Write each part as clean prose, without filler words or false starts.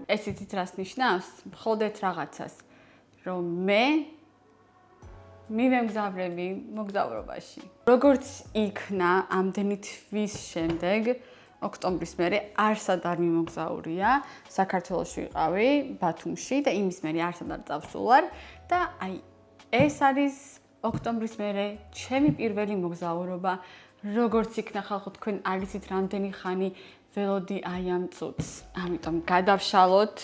ეს იცით რას ნიშნავს? მხოლოდ ერთ რაღაცას, რომ მე მივემგზავრები მოგზაურობაში. როგორც იქნა ამდენი თვის შემდეგ, ოქტომბრის მერე არსად არ მიმოგზაურია, საქართველოში ვიყავი, ბათუმში და იმის მერე არსად არ წავსულვარ და აი ეს არის ოქტომბრის მერე ჩემი პირველი მოგზაურობა. როგორც იქნა ხალხო თქვენ არ იცით რამდენი ხანი ველოდი აი ამ წუთს. ამიტომ გადავშალოთ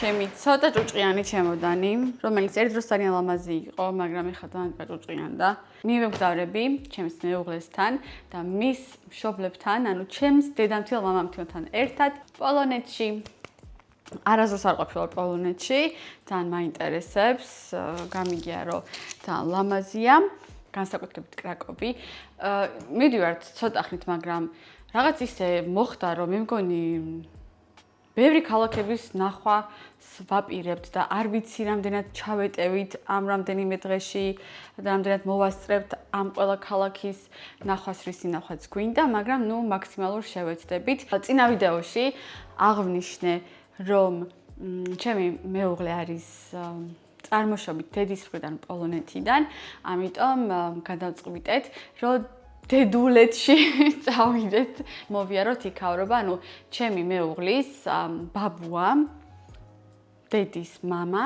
ჩემი ცოტა ჭუჭყიანი ჩემოდანი, რომელიც ერთ დროს ძალიან ლამაზი იყო, მაგრამ ეხლა ძალიან ჭუჭყიანდა. მივემგზავრები ჩემს მეუღლესთან და მის მშობლებთან, ანუ ჩემს დედამთილ მამამთილთან ერთად პოლონეთში. არასდროს არ ყოფილა პოლონეთში, ძალიან მაინტერესებს, გამიგია რომ ძალიან ლამაზია, განსაკუთრებით კრაკოვი. მივდივართ ცოტა ხნით, მაგრამ რაღაც ისე მოხდა, რომ მე მგონი ბევრი ქალაქების ნახვას ვაპირებთ და არ ვიცი რამდენად ჩავეტევით ამ რამდენიმე დღეში და რამდენად მოვასწრებთ ამ ყველა ქალაქის ნახვას, რისი ნახვაც გვინდა, მაგრამ ნუ მაქსიმალურ შევეცდებით. წინა ვიდეოში აღვნიშნე, რომ ჩემი მეუღლე არის წარმოშობით დედის მხრიდან პოლონეთიდან, ამიტომ გადავწყვიტეთ, რომ დედულეთში წავიდეთ, მოვიაროთ იქავრობა, ანუ ჩემი მეუღლის ბაბუა, დედის მამა,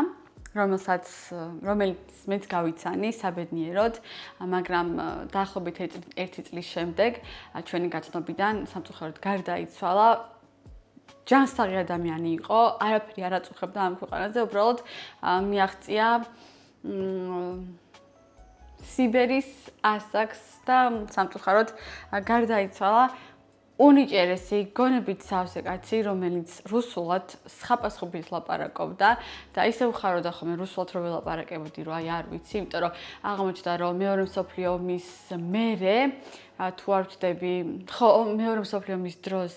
რომელიც მეც გავიცანი საბედნიეროდ, მაგრამ დაახლოებით ერთი წლის შემდეგ ჩვენი გაცნობიდან სამწუხაროდ გარდაიცვალა. ჯანსაღი ადამიანი იყო, არაფერი არ აწუხებდა ამ ქვეყანაზე, უბრალოდ მიაღწია სიბერის ასაკს და სამწუხაროდ გარდაიცვალა. უნიჭერესი, გონებით სავსე კაცი, რომელიც რუსულად სხაპასხობით ლაპარაკობდა და ისე უხაროდა ხოლმე რუსულად რომ ველაპარაკებოდი, რომ აი არ ვიცი, იმიტომ რომ აღმოჩნდა, რომ მეორე მსოფლიო ომის მერე თუ არ ვწდები, ხო, მეორე მსოფლიო ომის დროს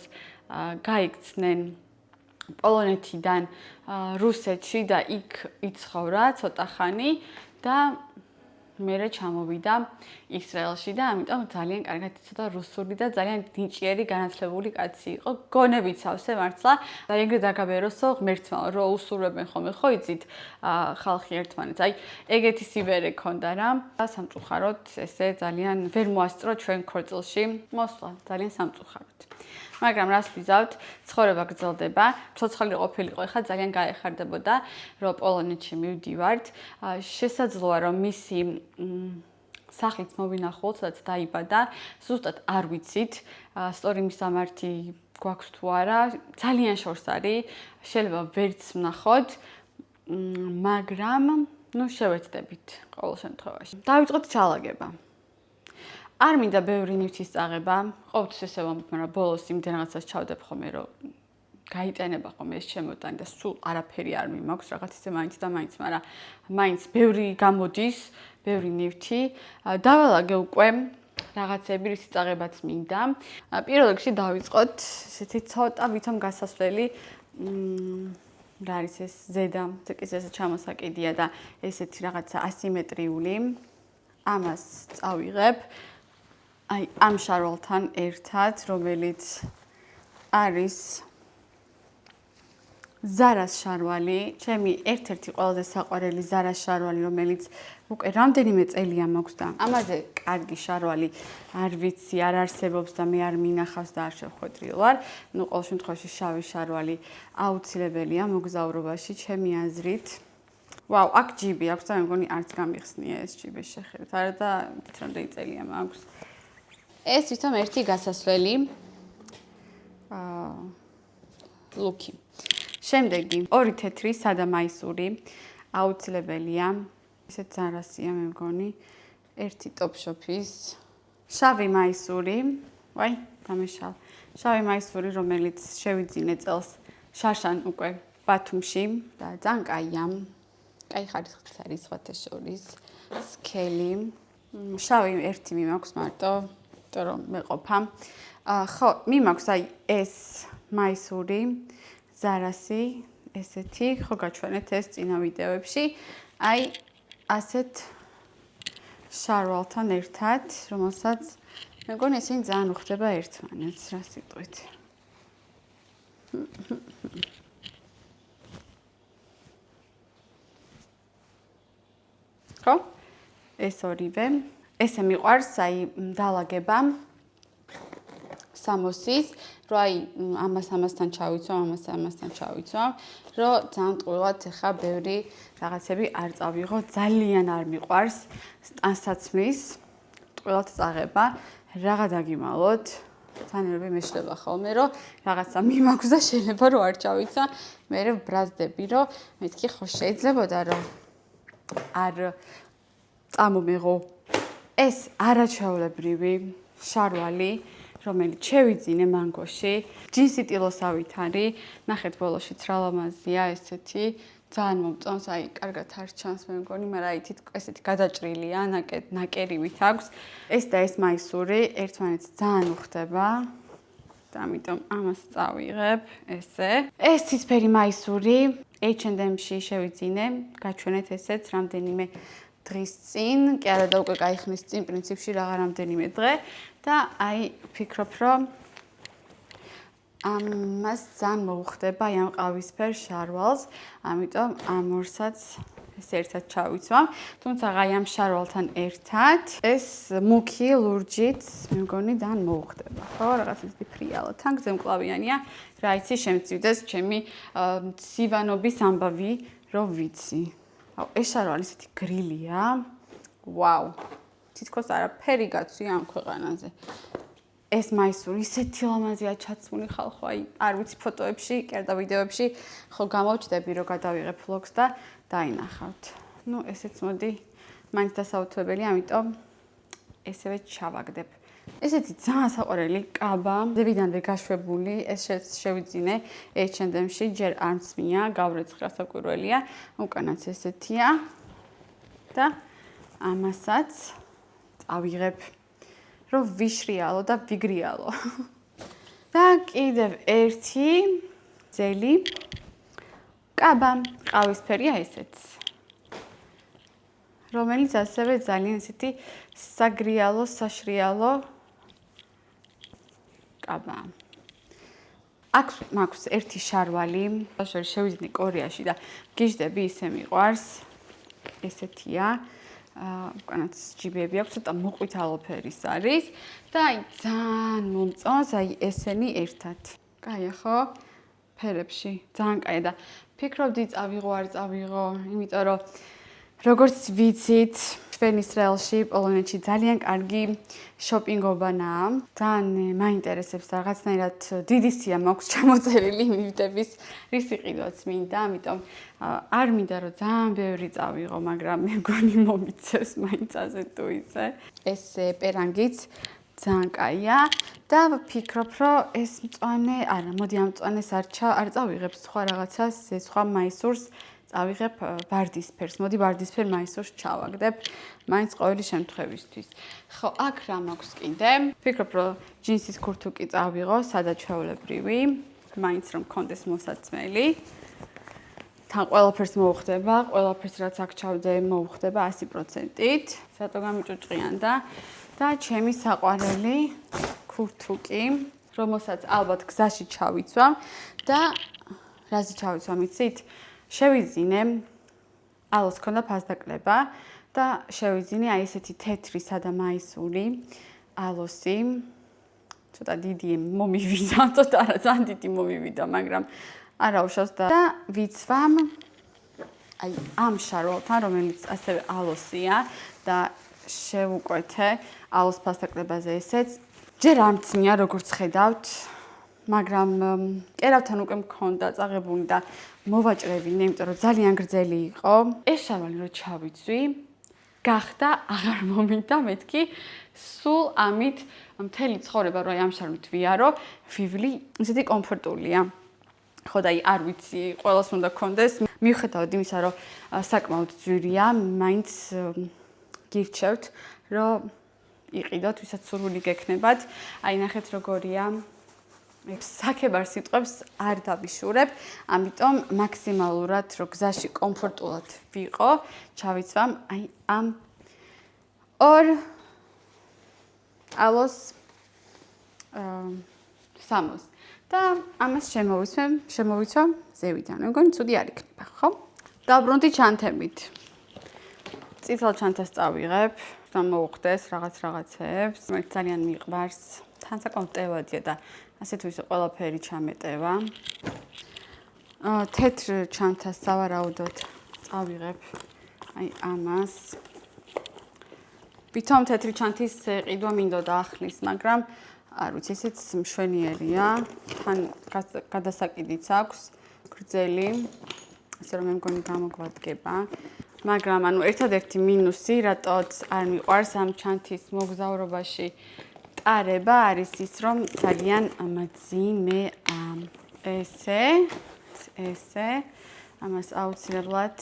გაიქცნენ პოლონეთიდან რუსეთში და იქ იცხოვრა ცოტა ხანი და მერე ჩამოვიდა ისრაელში და ამიტომ ძალიან კარგად იცოდა რუსული და ძალიან ნიჭიერი განათლებული კაცი იყო. გონებით სავსე მართლა და ეგრე დაგაბეროსო ღმერთმა რომ უსურვებენ ხოლმე ხო იცით ხალხი ერთმანეთს. აი ეგეთი სიბერე ქონდა რა. სამწუხაროდ ესე ძალიან ვერ მოასწრო ჩვენ ქორწილში მოსვლა, ძალიან სამწუხაროდ. მაგრამ რას ვიზავთ, ცხოვრება გრძელდება, ცოცხალი ყოფილიყო, ეხლა ძალიან გაეხარდებოდა, რომ პოლონეთში მივდივართ. შესაძლოა, რომ მისი სახლიც მოვინახულთ, სადაც დაიბადა, ზუსტად არ ვიცით, სწორი მისამართი გვაქვს თუ არა, ძალიან შორს არის, შეიძლება ვერც ვნახოთ, მაგრამ ნუ შევეცდებით ყოველ შემთხვევაში. დავიწყოთ ჩალაგება. არ მინდა ბევრი ნივთის წაღება, ყოველთვის ესე ვამბობ, მაგრამ ბოლოს იმდენ რაღაცას ჩავდებ ხოლმე, რომ გაიტანება ხოლმე ეს ჩემოდანი და სულ არაფერი არ მიმაქვს, რაღაც ისე მაინც და მაინც, მაგრამ მაინც ბევრი გამოდის, ბევრი ნივთი. დავალაგე უკვე რაღაცები, რის წაღებაც მინდა. პირველ რიგში დავიწყოთ ესეთი ცოტა ვითომ გასასვლელი, რა არის ეს ზედა, ზეკისეზე ჩამოსაკიდია და ესეთი რაღაცა ასიმეტრიული. ამას წავიღებ. აი ამ შარვალთან ერთად, რომელიც არის ზარას შარვალი, ჩემი ერთ-ერთი ყველაზე საყვარელი ზარას შარვალი, რომელიც უკვე რამდენიმე წელია მაქვს და ამაზე კარგი შარვალი არ ვიცი, არ არსებობს და მე არ მინახავს და არ შევხვედრილ ვარ. ნუ ყოველ შემთხვევაში შავი შარვალი აუცილებელია მოგზაურობაში, ჩემი აზრით. ვაუ, აქ ჯიბი აქვს და მე მგონი არც გამიხსნია ეს ჯიბი შეხებით. არა და რამდენი წელია მაქვს. ეს თვითონ ერთი გასასვლელი ლუკი. შემდეგი, ორი თეთრი სადამაისური აუცილებელია. ესეც ზარასია მე მგონი. ერთი ტოპშოპის შავი მაისური. ვაი, დამეშალ. შავი მაისური, რომელიც შევიძინე წელს შარშან უკვე ბათუმში და ძალიან კაია. კაი ხარისხით არის სხვათა შორის. სქელი. შავი ერთი მიმაქვს მარტო. იმიტომ რომ მეყოფა. ხო, მიმაქვს აი ეს მაისური, ზარასი, ესეთი, ხო გაჩვენეთ ეს წინა ვიდეოებში. აი ასეთ შარვალთან ერთად, რომელსაც მე მგონი ესენი ძალიან უხდება ერთმანეთს, რა სიტყვით. ეს ორივე. ესე მიყვარს, აი, დალაგება სამოსის, რომ აი, ამასთან ჩავიცვამ, ამასთან ჩავიცვამ, რომ ძალიან ტყუილად ახლა ბევრი რაღაცები არ წავიღო, ძალიან არ მიყვარს ტანსაცმლის ტყუილად წაღება, რაღა დაგიმალოთ. თანერები მეშლება ხოლმე, რომ რაღაცა მიმაქვს და შეიძლება რომ არ ჩავიცა, მე ბრაზდები, რომ მეთქი ხო შეიძლებოდა რომ არ წამომეღო ეს არაჩვეულებრივი შარვალი, რომელიც შევიძინე მანგოში, ჯინსი ტილოსავით არის, ნახეთ ბოლოშიც რა ლამაზია ესეთი, ძალიან მომწონს, აი, კარგად არ ჩანს მე მგონი, მაგრამ აი თითქოს ესეთი გადაჭრილია, ნაკერივით აქვს. ეს და ეს მაისური ერთმანეთს ძალიან უხდება. და ამიტომ ამას წავიღებ, ესე. ეს ცისფერი მაისური H&M-ში შევიძინე, გაჩვენეთ ესეც რამდენიმე დღის წინ, კი არა და უკვე გაიხსნის წინ პრინციპში რამდენიმე დღე და აი ვფიქრობ, რომ ამას ძალიან მოუხდება აი ამ ყავისფერ შარვალს, ამიტომ ამ ორსაც ეს ერთად ჩავიცვამ. თუმცა აი ამ შარვალთან ერთად ეს მუქი ლურჯით მე მგონი ძალიან მოუხდება. ხო, რაღაც ისეთი ფრიალა, თან გზემკლავიანია, რა იცი, შემწივდეს ჩემი სივანობის ამბავი, რომ ვიცი. ეს შარვალი ისეთი გრილია. ვაუ. თითქოს არაფერი გაცვია ამ ქვეყანაზე. ეს მაისური ისეთი ლამაზია ჩაცმული ხალხო, აი, არ ვიცი ფოტოებში, კერდა ვიდეოებში, ხო გამოვჩდები, რომ გადავიღებ vlogs და დაინახავთ. ნუ ესეც მოდი, მაინც დასაუთვებელი, ამიტომ ესევე ჩავაგდებ. ესეთი ძალიან საყვარელი კაბა, ზევიდანვე გაშვებული, ეს შევიძინე H&M-ში, ჯერ არ მწმია, გავრეცხა საკვირველია, უკანაც ესეთია და ამასაც წავიღებ, რომ ვიშრიალო და ვიგრიალო. და კიდევ ერთი ძელი კაბა, ყავისფერია ესეც. რომელიც ასევე ძალიან ისეთი საგრიალო, საშრიალო კაბა. აქვს ერთი შარვალი, შევიძინე კორეაში და გიჟდები ისე მიყვარს. ესეთია. უკანაც ჯიბები აქვს, ცოტა მოყვითალო ფერის არის და აი ძალიან მომწონს აი ესენი ერთად. კაია ხო? ფერებში ძალიან კაია და ფიქრობდი წავიღო, არ წავიღო, იმიტომ რომ როგორც ვიცით, ჩვენ ისრაელში, პოლონეთში ძალიან კარგი შოპინგობანაა. ძალიან მაინტერესებს და რაღაცნაირად დიდი სია მაქვს ჩამოწერილი მივდების რისი ყიდვაც მინდა, ამიტომ არ მინდა რომ ძალიან ბევრი წავიღო, მაგრამ მე მგონი მომიცეს მაინც ასე თუ ისე. ეს პერანგიც ძალიან კაია და ვფიქრობ, რომ ეს მწვანე, არა, მოდი ამ მწვანეს არ წავიღებ სხვა რაღაცას, სხვა მაისურს წავიღებ ვარდისფერს. მოდი ვარდისფერ მაისურს ჩავაგდებ, მაინც ყოველი შემთხვევისთვის. ხო, აქ რა მაქვს კიდე? ვფიქრობ, რომ ჯინსის ქურთუკი წავიღო, სადაჩვეულებრივი, მაინც რომ მქონდეს მოსაცმელი. თან ყველაფერს მოუხდება, ყველაფერს რაც აქ ჩავდე მოუხდება 100%-ით. სატო გამიჭუჭყიანდა და ჩემი საყვარელი ქურთუკი, რომელსაც ალბათ გზაში ჩავიცვამ და რაზე ჩავიცვამ, იცით? შევიძინე, ალოს ქონდა ფასდაკლება და შევიძინე აი ესეთი თეთრი სადამაისური ალოსი. ცოტა დიდი მომივიდა, ცოტა არა, ძალიან დიდი მომივიდა, მაგრამ არა უშავს და ვიცვამ აი ამ შარვალთან, რომელიც ასევე ალოსია და შევუკვეთე ალოს ფასდაკლებაზე ესეც. ჯერ არ მწმია, როგორც ხედავთ, მაგრამ კერავთან უკვე მქონდა წაღებული და მოვაჭრევინე, იმიტომ რომ ძალიან გრძელი იყო. ეს შარვალი რო ჩავიცვი, გახდა აღარ მომიდა მეთქი, სულ ამით მთელი ცხოვრება რო ამ შარვით ვიარო, ვივლი, ისეთი კომფორტულია. ხო და აი არ ვიცი, ყველას უნდა გქონდეს. მიუხედავად იმისა, რომ საკმაოდ ძვირია, მაინც გირჩევთ, რომ იყიდოთ, ვისაც სურვილი გექნებათ. აი ნახეთ როგორია. საქებარ სიტყვებს არ დავიშურებ, ამიტომ მაქსიმალურად რო გზაში კომფორტულად ვიყო, ჩავიცვამ აი ამ ორ ალოს სამოს და ამას შემოვიცვამ ზევიდან. მე მგონი ცუდი არ იქნება, ხო? დავბრუნდი ჩანთებით. წითელ ჩანთას წავიღებ, მოვუხდეს რაღაცეებს. მე ძალიან მიყვარს. თან საკმაოდ ტევადია და ასე თუ ისე ყველაფერი ჩამეტევა. თეთრ ჩანთას სავარაუდოდ წავიღებ. აი ამას. ვითომ თეთრი ჩანთის ყიდვა მინდოდა ახლის, მაგრამ არ ვიცი, ესეც მშვენიერია. თან გადასაკიდიც აქვს, გრძელი. ასე რომ მე მგონი გამოგვადგება. მაგრამ ანუ ერთადერთი მინუსი, რატოც არ მიყვარს ამ ჩანთის მოგზაურობაში ტარება, არის ის, რომ ძალიან მძიმეა. ესე. ამას აუცილებლად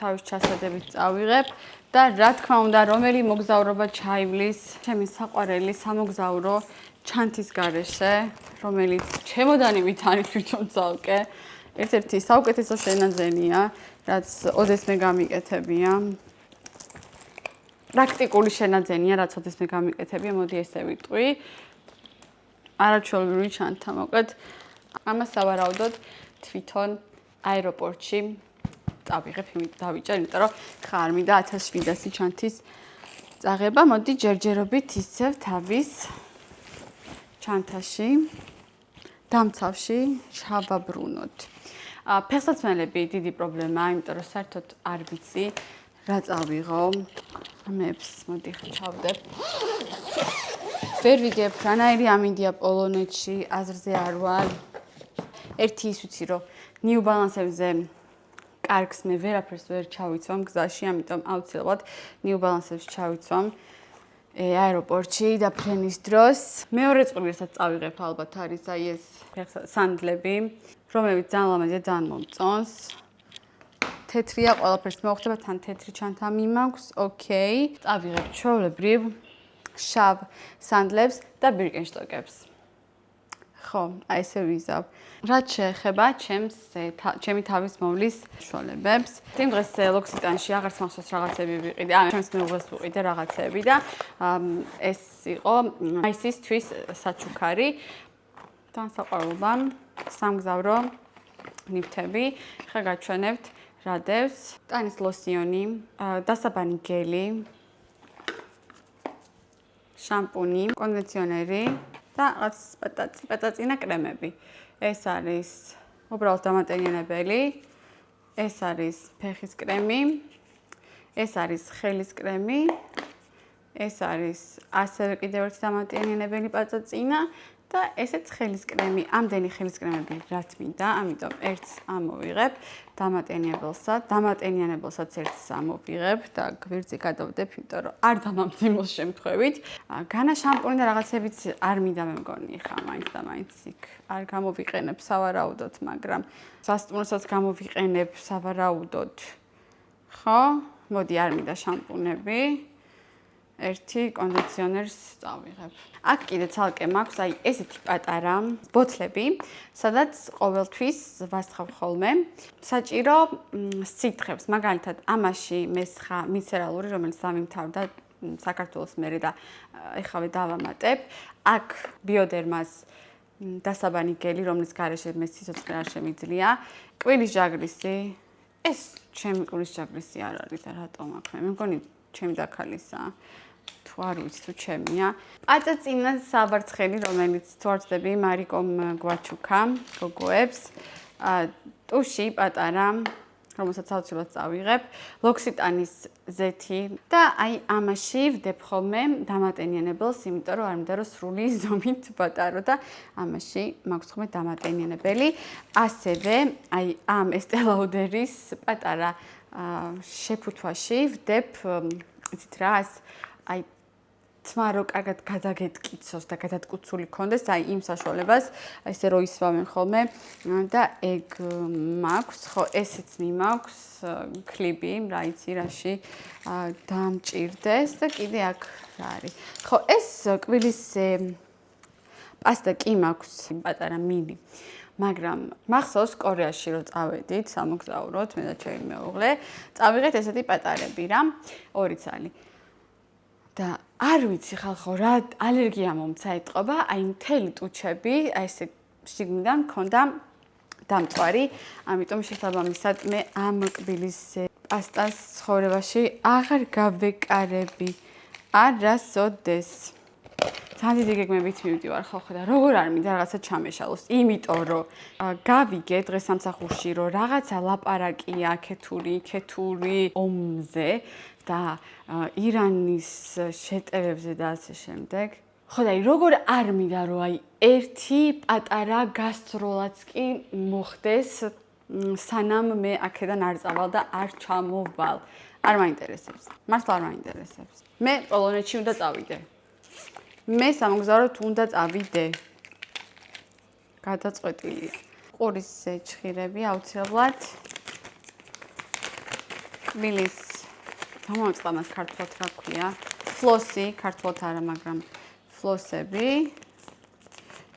თავის ჩასადებით წავიღებ და რა თქმა უნდა, რომელი მოგზაურობა ჩაივლის ჩემი საყვარელი სამოგზაურო ჩანთის გარეშე, რომელიც ჩემოდანივით არის თვითონ ძალკე. ერთ-ერთი საუკეთესო შენაძენია, რაც ოდესმე გამიკეთებია. პრაქტიკული შენაძენია, რაც ოდესმე გამიკეთებია, მოდი ესე ვიტყვი. არაჩვეულებრივი ჩანთა, მოკლედ, ამას სავარაუდოდ თვითონ აეროპორტში წავიღებ, დავიჭერ, იმიტომ რომ ხარ მინდა 1700 ჩანთის წაღება. მოდი ჯერჯერობით ისევ თავის ჩანთაში დამცავში ჩავაბრუნოთ. ფეხსაცმელები დიდი პრობლემაა, იმიტომ რომ საერთოდ არ ვიცი რა წავიღო. ამებს მოდი ჩავდებ. ვერ ვიგებ რანაირი ამინდია პოლონეთში, აზრზე არ ვარ. ერთი ის ვიცი, რომ New Balance-ებზე კარგს მე ვერაფერს ვერ ჩავიცვამ გზაში, ამიტომ აუცილებლად New Balance-ებს ჩავიცვამ აეროპორტში და ფრენის დროს. მეორე წყვილი, რასაც წავიღებ ალბათ არის აი ეს სანდლები, რომლებიც ძალიან ლამაზია, ძალიან მომწონს. თეთრია, ყველაფერს მოხდება, თან თეთრი ჩანთა მიმაქვს, ოკეი. წავიღებ ჩვეულებრივ შავ სანდლებს და ბირკენშტოკებს. ხო, აი ესე ვიზავ. რაც შეეხება ჩემი თავის მომლის შუალებებს. იმ დღეს ლოქსიტანში აღარც მახსოვს რაღაცები ვიყიდე. ჩემს მეუღლეს ვიყიდე რაღაცები და ეს იყო მაისის თვის საჩუქარი. განსაყვარლობა, სამგზავრო ნივთები. ხა გაჩვენებთ რა დევს. ტანის ლოსიონი, დასაბანი გელი, შამპუნი, კონდიციონერი და რაღაც პატაწინა კრემები. ეს არის უბრალოდ დამატენიანებელი. ეს არის ფეხის კრემი. ეს არის ხელის კრემი. ეს არის ასევე კიდევ ერთი დამატენიანებელი პატაწინა და ესეც ხელის კრემი. ამდენი ხელის კრემები რაც მინდა, ამიტომ ერთს ამოვიღებ დამატენიანებელსაც ერთს ამოვიღებ და გვერდზე გადავდებ, იმიტომ რომ არ დამამძიმოს შემთხვევით. განა შამპუნი და რაღაცებიც არ მინდა მე მგონი ხა მაინც და მაინც იქ არ გამოვიყენებ სავარაუდოდ, მაგრამ სასტუმროსაც გამოვიყენებ სავარაუდოდ. ხო? მოდი არ მინდა შამპუნები. ერთი კონდიციონერს წავიღებ. აქ კიდე ცალკე მაქვს აი ესეთი პატარა ბოთლები, სადაც ყოველთვის ვასხავ ხოლმე საჭირო სითხებს. მაგალითად, ამაში მესხა მიცერალური, რომელიც დამიმთავრდა საქართველოს მერე და ეხავე დავამატებ. აქ ბიოდერმას დასაბანი გელი, რომლის გარეშე მე სიცოცხლე არ შემიძლია. კვილის ჯაგრისი. ეს ჩემი კვილის ჯაგრისი არ არის და რატომ აქ მე მგონი ჩემი დაქალისაა. თუ არ ვიცი თუ ჩემია. პაწაწინა საბარცხელი, რომელიც თუ არ ვწდები, მარიკომ გვაჩუქა გოგოებს. ტუში პატარა, რომელსაც აუცილებლად წავიღებ. ლოქსიტანის ზეთი და აი ამაში ვდებ ხოლმე დამატენიანებელს, იმიტომ რომ არ მინდა რომ სრული ზომით პატარო და ამაში მაქვს ხოლმე დამატენიანებელი. ასევე აი ამ Estée Lauderis პატარა შეფუთვაში ვდებ იცით რა აი თმა რო კარგად გადაგეტკიცოს და გადატკუცული კონდეს აი იმ საშუალებას აი ესე რო ისვამენ ხოლმე და ეგ მაქვს ხო ესეც მიმაქვს კლიპი რა იცი რაში დამჭირდეს და კიდე აქ რა არის ხო ეს კვილის პასტა კი მაქვს პატარა მინი მაგრამ მახსოვს კორეაში რო წავედით სამოგზაუროდ მე და ჩემი მეუღლე წავიღეთ ესეთი პატარები რა 2 წალი და არ ვიცი ხალხო რა ალერგია მომცა ეტყობა აი მთელი ტუჩები აი ესე შიგნიდან მქონდა დამწვარი ამიტომ შესაბამისად მე ამ კბილის პასტას ცხოვრებაში აღარ გავეკარები. არასოდეს. ძალიან დიდი გეგმებით მივდივარ ხო და როგორ არ მინდა რაღაცა ჩამეშალოს, იმიტომ რომ გავიგე დღეს სამსახურში რომ რაღაცა ლაპარაკია ქეთური ომზე და ირანის შეტევებზე და ასე შემდეგ. ხო და როგორ არ მინდა რომ აი ერთი პატარა გასტროლაც კი მოხდეს სანამ მე აქედან არ წავალ და არ ჩამოვალ. არ მაინტერესებს. მართლა არ მაინტერესებს. მე პოლონეთში უნდა წავიდე. მე სამოგზაუროდ უნდა წავიდე. გადაწყვეტილია. ყურის ჩხირები აუცილებლად. კბილის გამოვაწყდა მას ქართულად რა ქვია? ფლოსი, ქართულად არა, მაგრამ ფლოსები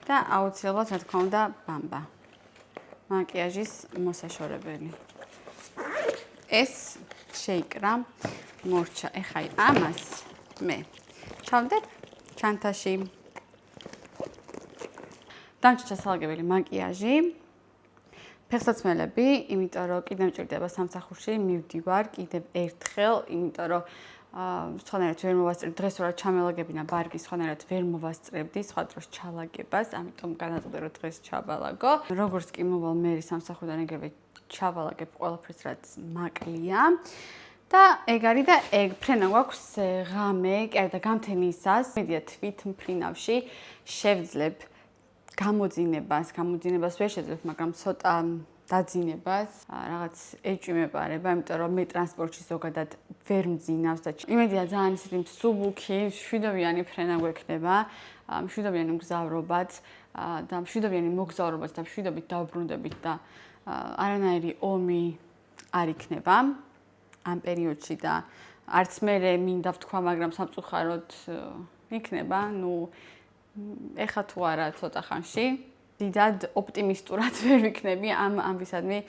და აუცილებლად რა თქმა უნდა ბამბა. მაკიაჟის მოსაშორებელი. ეს შეიკრა მორჩა. ეხა ამას მე ჩავდებ ჩანთაში. დამჭირდა ჩასალაგებელი მაკიაჟი. ფეხსაცმელები, იმიტომ რომ კიდევ მჭირდება სამსახურში მივდივარ კიდევ ერთხელ, იმიტომ რომ სხვანაირად ვერ მოვასწრებ დღეს რა ჩამელაგებინა ბარგი, სხვანაირად ვერ მოვასწრებდი სხვა დროს ჩალაგებას, ამიტომ განაწყდა რომ დღეს ჩავალაგო. როგორც კი მოვალ მე სამსახურიდან ეგრევე ჩავალაგებ ყველაფერს რაც მაკლია. და ეგ არის და ეგ ფრენა გვაქვს ღამე, და გამთენისას, მედია თვით მფრინავში შევძლებ გამოძინებას ვერ შეძლებ, მაგრამ ცოტა დაძინებას, რაღაც ეჭვმეპარება, იმიტომ რომ მე ტრანსპორტში ზოგადად ვერ მძინავს და იმედია ძალიან ისეთი მსუბუქი, მშვიდობიანი ფრენა გვექნება, მშვიდობიანი მგზავრობაც და მშვიდობიანი მოგზაურობაც და მშვიდობით დავბრუნდებით და არანაირი ომი არ იქნება ამ პერიოდში და არც მე მინდა ვთქვა, მაგრამ სამწუხაროდ იქნება, ეხა თუ არა ცოტა ხანში. დიდად ოპტიმისტურად ვერ ვიქნები ამ ამბისადმი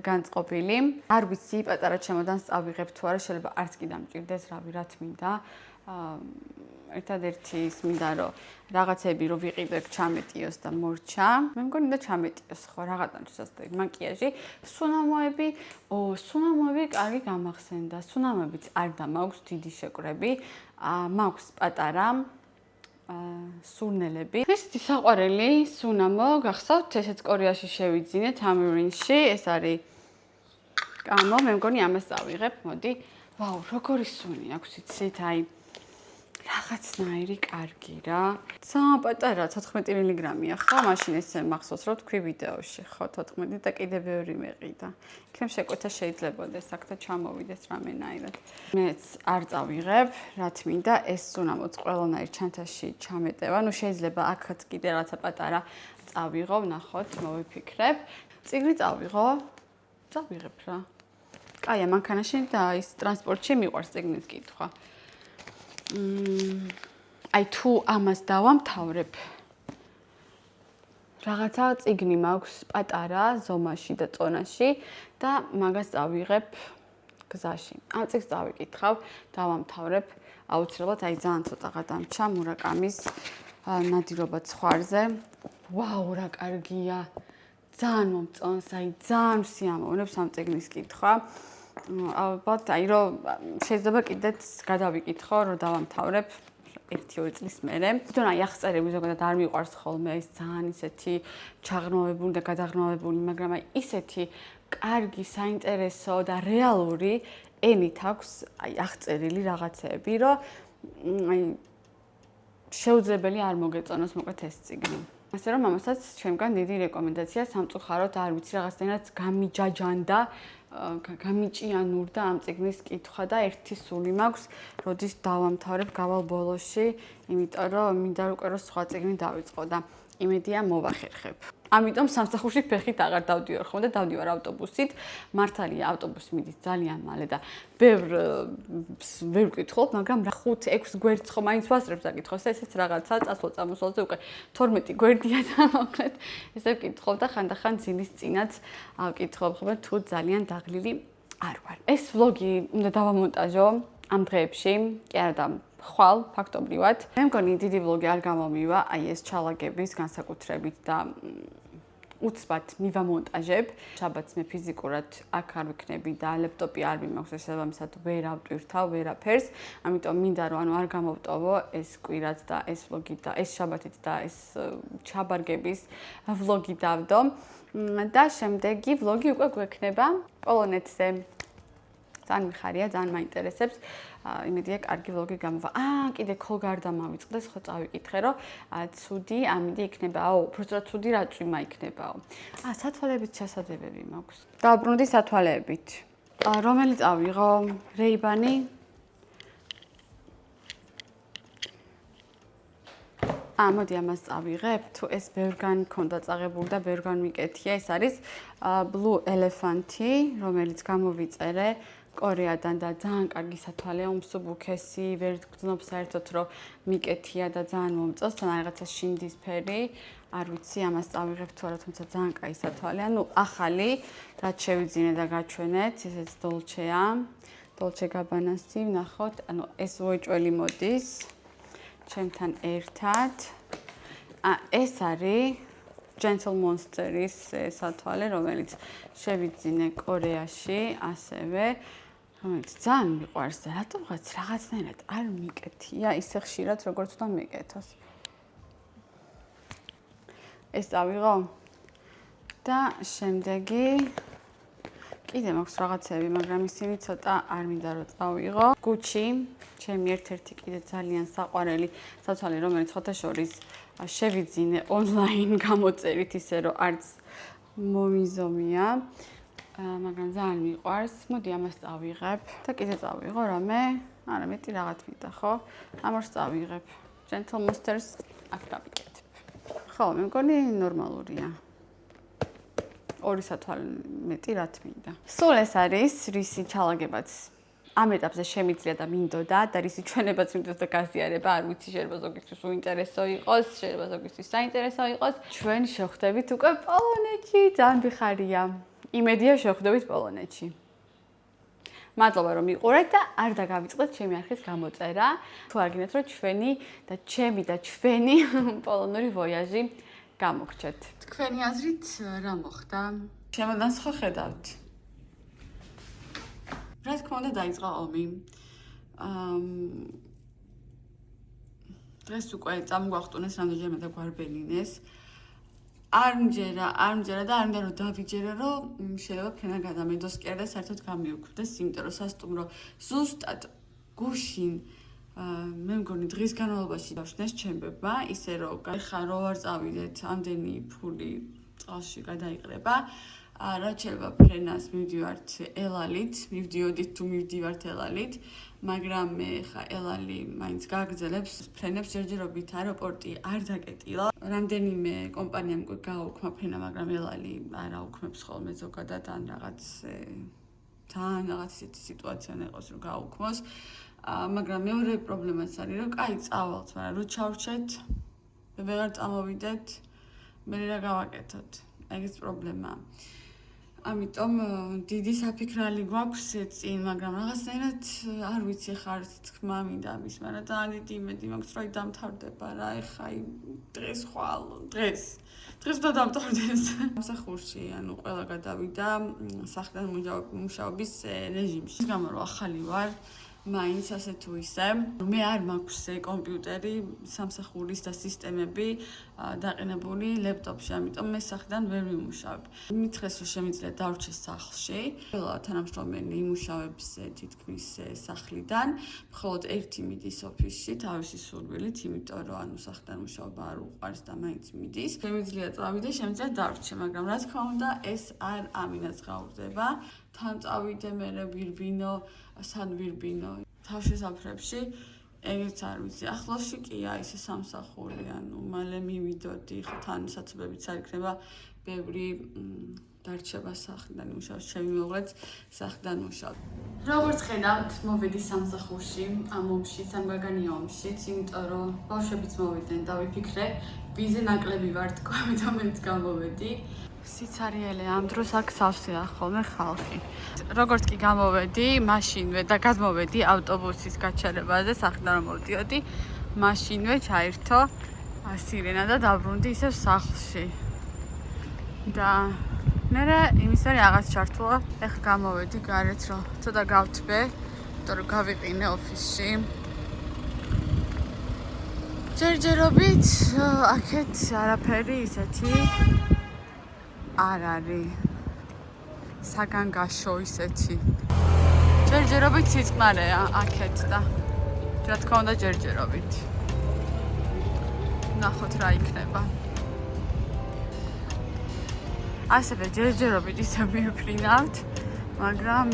განწყობილი. არ ვიცი პატარა ჩემოდანს წავიღებ თუ არა, შეიძლება არც კი დამჭირდეს, რავი, რა თმინდა. ერთადერთი ის მინდა რომ რაღაცები რომ ვიყიდებ ჩამეტიოს და მორჩა. მე მგონი უნდა ჩამეტიოს ხო რაღაცა შესაძლებელი მაკიაჟი. სუნამოები კარგი გამახსენდა. სუნამოებიც არ დამაქვს დიდი შეკვრები. მაქვს პატარა სურნელები. ესეთი საყვარელი სუნამო გახსოვთ, ესეც კორეაში შევიძინე თამრინში, ეს არის კამო, მე მგონი ამას წავიღებ, მოდი. ვაუ, როგორი სუნი აქვს, იცით, აი რაღაცნაირი კარგი რა. ძალიან პატარა 14 მგ-ია ხო? მაშინ ესე მახსოვს რომ თქვი ვიდეოში, ხო, 14 და კიდე ბევრი მეყიდა. იქნებ შეკვეთა შეიძლებაოდეს, აქ და ჩამოვიდეს რამენაირად. მეც არ წავიღებ, რა თმინდა, ეს სუნამოც ყველანაირ ჩანთაში ჩამეტევა. შეიძლება აქაც კიდე რაღაცა პატარა წავიღო, ნახოთ, მოვიფიქრებ. წიგნი წავიღო? წავიღებ რა. კაია, მანქანაში და ის ტრანსპორტში მიყვარს წიგნის კითხვა. აი თუ ამას დავამთავრებ რაღაცა წიგნი მაქვს პატარა ზომაში და წონაში და მაგას წავიღებ გზაში. ამ წიგნს წავიკითხავ, დავამთავრებ, აუცილებლად აი ძალიან ცოტა გადამჩა მურაკამის ნადირობა ცხვარზე. ვაუ, რა კარგია. ძალიან მომწონს, აი ძალიან სიამოვნებს ამ წიგნის კითხვა. ალბათ აი რომ შეიძლება კიდეც გადავიკითხო რომ დავამთავრებ 1-2 წლის მერე. თვითონ აი აღწერები ზოგადად არ მიყვარს ხოლმე ის ძალიან ისეთი ჩაღრმავებული და გადაღრმავებული, მაგრამ აი ისეთი კარგი, საინტერესო და რეალური ენით აქვს აი აღწერილი რაღაცეები, რომ აი შეუძლებელი არ მოგეწონოს მოკლედ ეს წიგნი. ასე რომ ამასაც ჩემგან დიდი რეკომენდაცია, სამწუხაროდ არ ვიცი რაღაცნაირად გამიჯაჯანდა გამიჭიანურდა ამ წიგნის კითხვა და ერთი სული მაქვს, როდის დავამთავრებ გავალ ბოლოში, იმიტომ რომ მინდა უკვე რომ სხვა წიგნი დავიწყო და იმედია მოვახერხებ. ამიტომ სამსახურში ფეხით აღარ დავდივარ ხოლმე და დავდივარ ავტობუსით. მართალია ავტობუსი მიდის ძალიან მალე და ბევრ ვკითხულობ, მაგრამ 5-6 გვერდს ხო მაინც ვასწრებ საკითხოს, ესეც რაღაცა წასვლა-წამოსვლაზე უკვე 12 გვერდია და მოკლედ ესე ვკითხულობ და ხანდახან ძილის წინაც ავკითხულობ ხოლმე თუ ძალიან დაღლილი არ ვარ. ეს ვლოგი უნდა დავამონტაჟო ამ დღეებში, კი არა და ხვალ ფაქტობრივად. მე მგონი დიდი ვლოგი არ გამომივა, აი ეს ჩალაგების განსაკუთრებით და უცბად მივამონტაჟებ. შაბათს მე ფიზიკურად აქ არ ვიქნები და ლეპტოპი არ მიმაქვს, შესაბამისად ვერ ავტვირთავ ვერაფერს. ამიტომ მინდა რომ არ გამოვტოვო ეს კვირაც და ეს ვლოგი და ეს შაბათიც და ეს ჩაბარგების ვლოგი დავდო. და შემდეგი ვლოგი უკვე გვექნება პოლონეთზე. ძალიან მიხარია, ძალიან მაინტერესებს. იმედია, კარგი ვლოგი გამოვა. კიდე ქოლგარდა მავიწყდეს, ხო წავიკითხე, რომ ცუდი, ამინდი იქნებაო, უბრალოდ ცუდი რა წვიმა იქნებაო. სათვალეებით ჩასადებები მაქვს. დავბრუნდი სათვალეებით. რომელი წავიღო? Ray-Ban-ი. მოდი ამას წავიღებ, თუ ეს ბევრგან მქონდა წაღებული და ბევრგან მიკეთია, ეს არის Blue Elephant-ი, რომელიც გამოვიწერე კორეადან და ძალიან კარგი სათვალეა, უმსუბუქესი, ვერ გძნობ საერთოდ რომ მიკეთია და ძალიან მომწონს, თან რაღაცა შინდისფერი, არ ვიცი, ამას წავიღებ თუ არა, თუმცა ძალიან კაი სათვალეა. ახალი, რაც შევიძინე და გაჩვენეთ, ესეც Dolce-ა, Dolce & Gabbana-ი, ვნახოთ, ეს უეჭველი მოდის ჩემთან ერთად. ეს არის Gentle Monster-ის სათვალე, რომელიც შევიძინე კორეაში, ასევე რომელიც ძალიან მიყვარს და რატომღაც რაღაცნაირად არ მიკეთია ისე ხშირად, როგორც უნდა მეკეთოს. ეს წავიღო და შემდეგი კიდე მაქვს რაღაცები, მაგრამ ისინი ცოტა არ მინდა რომ წავიღო. Gucci, ჩემი ერთ-ერთი კიდე ძალიან საყვარელი სათვალე, რომელიც ხოთაშორის შევიძინე ონლაინ გამოწერით, ისე რომ არც მომიზომია, მაგრამ ძალიან მიყვარს. მოდი ამას წავიღებ და კიდე წავიღო რამე, არა მეტი რაღაც მინდა, ხო? ამას წავიღებ. Gentle Monsters აქ დავიკეთებ. ხო, მე მგონი ნორმალურია. ორი სათვალე მეტი რა თმინდა. სულ ეს არის, რისი ჩალაგებაც ამ ეტაპზე შემიძლია და მინდოდა და რისი ჩვენებაც მინდოდა გაზიარება, არ ვიცი, შეიძლება ზოგისთვის უინტერესო იყოს, შეიძლება ზოგისთვის საინტერესო იყოს. ჩვენ შევხვდებით უკვე პოლონეთში, ძალიან მიხარია. იმედია შევხვდებით პოლონეთში. მადლობა რომ მიყურეთ და არ დაგავიწყდეთ ჩემი არხის გამოწერა. თუ არ გინდათ რომ ჩვენი და ჩემი და ჩვენი პოლონური ვოიაჟი გამოგრჩეთ. თქვენი აზრით რა მოხდა? ჩემოდანს ხო ხედავთ? რა თქმა უნდა დაიწყო ომი. დღეს უკვე წამგვახტუნეს რამდენჯერმე და გვარბენინეს. არ მჯერა და არ მინდა რომ დავიჯერა, რომ შეიძლება ფენა გადამედოს კი არა და საერთოდ გამიუქმდეს, იმიტომ რომ სასტუმრო ზუსტად გუშინ მე მგონი დღის განმავლობაში დავშნეს ჩემბება, ისე რომ ხა რო არ წავიდეთ, ამდენი ფული წყალში გადაიყრება. რაც შეიძლება ფრენას მივდივართ ელალით, მივდიოდით თუ მივდივართ ელალით, მაგრამ მე ხა ელალი მაინც გააგრძელებს ფრენებს ჯერჯერობით, აეროპორტი არ დაკეტილა. რამდენიმე კომპანიამ გააუქმა ფრენა, მაგრამ ელალი არ აუქმებს ხოლმე ზოგადად ან რაღაც ისეთი სიტუაცია ნეყოს რომ გააუქმოს. მაგრამ მეორე პრობლემაც არის, რომ კაი წავალთ, მაგრამ რო ჩავრჩეთ, ვეღარ წამოვიდეთ, მე რა გავაკეთოთ? ეგეც პრობლემაა. ამიტომ დიდი საფიქრალი გვაქვს წინ, მაგრამ რაღაცნაირად არ ვიცი ხარ თქმა მინდა მის, მაგრამ ძალიან დიდი იმედი მაქვს, რომ დამთავრდება რა, ეხა დღეს ხვალ, დღეს უნდა დამთავრდეს. სამსახურში, ანუ ყველა გადავიდა სახლიდან მუშაობის რეჟიმში. გამო რომ ახალი ვარ, მაინც ასე თუ ისე, მე არ მაქვს კომპიუტერი, სამსახურის და სისტემები დაყენებული ლეპტოპში, ამიტომ მე სახლიდან ვერ ვიმუშავებ. მითხრეს რომ შემიძლია დავრჩე სახლში. ყველა თანამშრომელი იმუშავებს თითქმის სახლიდან, მხოლოდ ერთი მიდის ოფისში თავისი სურვილით, იმიტომ რომ ანუ სახლიდან მუშაობა არ უყვარს და მაინც მიდის. შემიძლია წავიდე, შემიძლია დავრჩე, მაგრამ რა თქმა უნდა, ეს არ ამინაც გაურძება. თან წავიდე მე ვირბინო, სად ვირბინო თავშესაფრებში, ეგეც არ ვიცი. ახლოსში კია ისე სამსახური, ანუ მალე მივიდოდი, თან საცობებიც არ იქნება ბევრი დარჩება სახლიდან მუშაობს, ჩემი მეუღლეც სახლიდან მუშაობს. როგორც ხედავთ, მოვედი სამსახურში, ამ ომში, სამგაგანია ომშიც, იმიტომ რომ ბავშვებიც მოვიდნენ და ვიფიქრე, ვიზე ნაკლები ვარ თქო, ამიტომ მეც გამოვედი. სიცარიელე ამ დროს აქ სავსეა ხოლმე ხალხი. როგორც კი გამოვედი, მაშინვე და გადმოვედი ავტობუსის გაჩერებაზე, სახლიდან რომ მოვდიოდი, მაშინვე ჩაირთო სირენა და დაბრუნდი ისევ სახლში. და მე იმის არის რაღაც ჩართულა. ეხლა გამოვედი გარეთ რომ ცოტა გავთბე, იმიტომ რომ გავიყინე ოფისში. ჯერჯერობით აქეთ არაფერი ისეთი არ არის. საგანგაშო ისეთი. ჯერჯერობით სიწყნარეა აქეთ და რა თქმა უნდა ჯერჯერობით. ნახოთ რა იქნება. ასევე ჯერჯერობით ისე მივფრინავთ, მაგრამ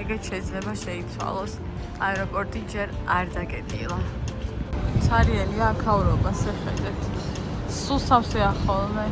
ეგეც შეიძლება შეიცვალოს. აეროპორტი ჯერ არ დაგეტილა. ცარიელია აქაურობას ეხედეთ. სულ სავსეა ხოლმე.